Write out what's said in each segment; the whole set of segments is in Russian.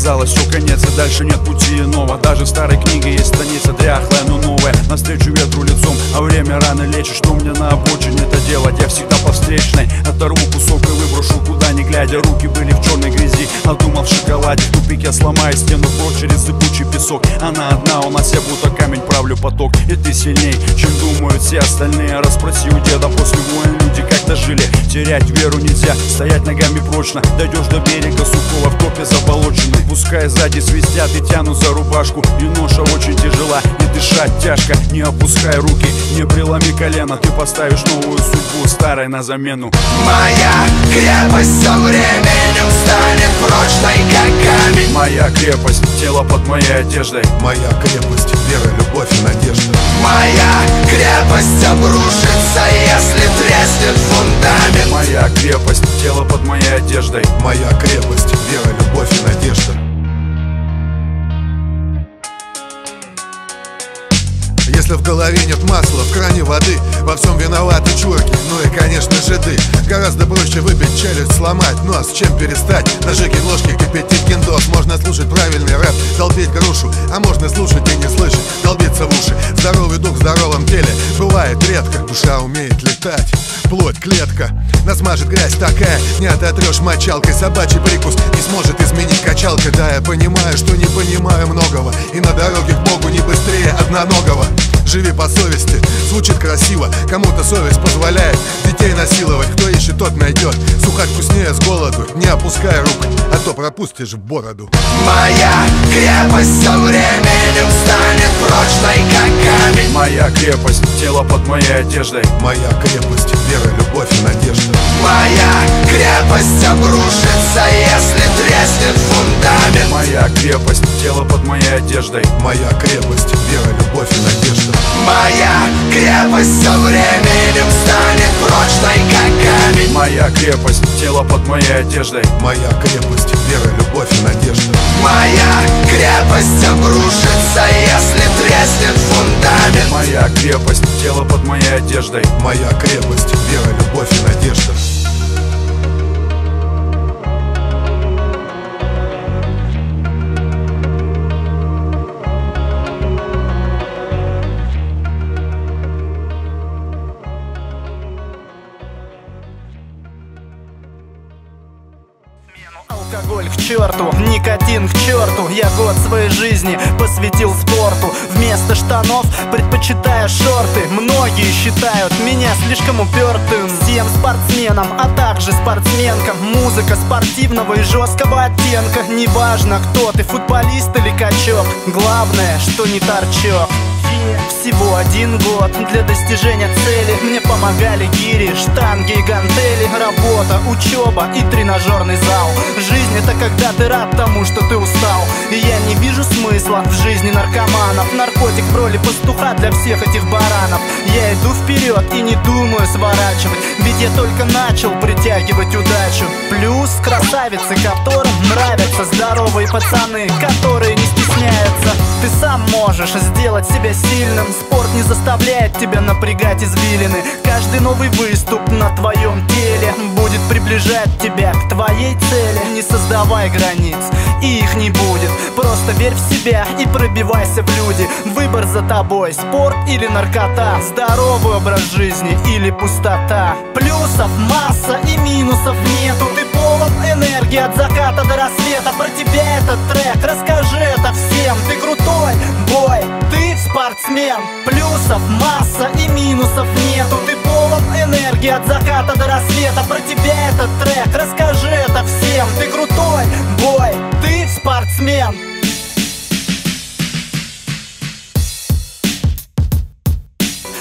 казалось, все конец и дальше нет пути иного. Даже в старой книге есть страница дряхлая, но новая. Навстречу ветру лицом, а время рано лечит. Что мне на обочине это делать? Я всегда по встречной оторву кусок и выброшу куда не глядя. Руки были в черной грязи, а думал в шоколаде. В тупик я сломаю стену прочь через зыбучий песок. Она одна, у нас я будто камень правлю поток. И ты сильней, чем думают все остальные. Расспроси у деда, после войн люди как-то жили. Терять веру нельзя, стоять ногами прочно. Дойдешь до берега сухого, в топе заболоченный. Пускай сзади свистят и тянут за рубашку. И ноша очень тяжела, и дышать тяжко. Не опускай руки, не преломи колено. Ты поставишь новую судьбу старой на замену. Моя крепость со временем станет прочной, как камень. Моя крепость, тело под моей одеждой. Моя крепость, вера, любовь и надежда. Моя крепость обрушится, если треснет фундамент. Моя крепость, тело под моей одеждой. Моя крепость, вера, любовь и надежда. Если в голове нет масла, в кране воды, во всем виноваты чурки, ну и, конечно, жиды. Гораздо проще выбить челюсть, сломать нос, чем перестать. Ножики, ложки, кипятить киндос. Можно слушать правильный рэп, долбить грушу, а можно слушать и не слышать, долбиться в уши. Здоровый дух в здоровом теле бывает редко. Душа умеет летать, плоть, клетка. Нас мажет грязь такая, не ототрешь мочалкой. Собачий прикус не сможет изменить качалка. Да, я понимаю, что не понимаю многого, и на дороге к Богу не быстрее одноногого. Живи по совести, звучит красиво. Кому-то совесть позволяет детей насиловать. Кто ищет, тот найдет. Сухарь вкуснее с голоду. Не опускай рук, а то пропустишь в бороду. Моя крепость со временем станет прочной, как камень. Моя крепость, тело под моей одеждой. Моя крепость, вера, любовь и надежда. Моя крепость обрушится, если треснет фундамент. Моя крепость, тело под моей одеждой. Моя крепость, вера, любовь и надежда. Моя крепость со временем станет прочной, как камень. Моя крепость, тело под моей одеждой. Моя крепость, вера, любовь и надежда. Моя крепость обрушится, если треснет фундамент. Моя крепость, тело под моей одеждой. Моя крепость, вера, любовь и надежда. Алкоголь к черту, никотин к черту. Я год своей жизни посвятил спорту. Вместо штанов предпочитаю шорты. Многие считают меня слишком упертым. Всем спортсменам, а также спортсменкам музыка спортивного и жесткого оттенка. Неважно, кто ты, футболист или качок, главное, что не торчок. Всего 1 год для достижения цели. Мне помогали гири, штанги и гантели. Работа, учеба и тренажерный зал. Жизнь — это когда ты рад тому, что ты устал. И я не вижу смысла в жизни наркоманов. Наркотик в роли пастуха для всех этих баранов. Я иду вперед и не думаю сворачивать, ведь я только начал притягивать удачу. Плюс красавицы, которым нравятся здоровые пацаны, которые не стесняются. Ты сам можешь сделать себя сильным. Спорт не заставляет тебя напрягать извилины. Каждый новый выступ на твоем теле будет приближать тебя к твоей цели. Не создавай границ, и их не будет. Просто верь в себя и пробивайся в люди. Выбор за тобой, спорт или наркота, здоровый образ жизни или пустота. Плюсов масса и минусов нету. Ты полон энергии от заката до рассвета. Про тебя этот трек, расскажи это всем. Ты крутой бой, ты спортсмен. Плюсов масса и минусов нету. Ты полон энергии от заката до рассвета. Про тебя этот трек, расскажи это всем. Ты крутой бой, ты спортсмен.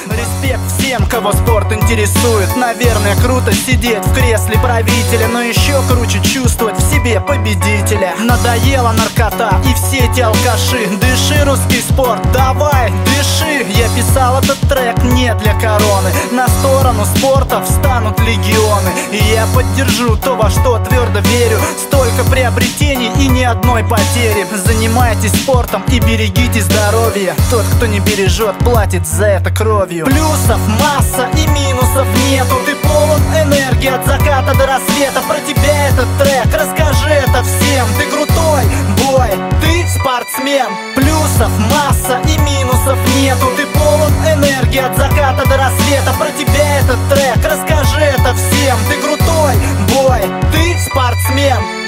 Респект всем, кого спорт интересует. Наверное, круто сидеть в кресле правителя, но еще круче чувствовать в себе победителя. Надоела наркота и все эти алкаши. Дыши, русский спорт, давай, дыши. Я писал этот трек не не для короны. На сторону спорта встанут легионы, и я поддержу то, во что твердо верю. Столько приобретений и ни одной потери. Занимайтесь спортом и берегите здоровье. Тот, кто не бережет, платит за это кровью. Плюсов масса и минусов нету. Ты полон энергии от заката до рассвета. Про тебя этот трек, расскажи это всем. Ты крутой, бой, ты спортсмен. Плюсов масса и минусов нету. Ты полон энергии от заката до рассвета. Про тебя этот трек, расскажи это всем. Ты крутой, бой, ты спортсмен.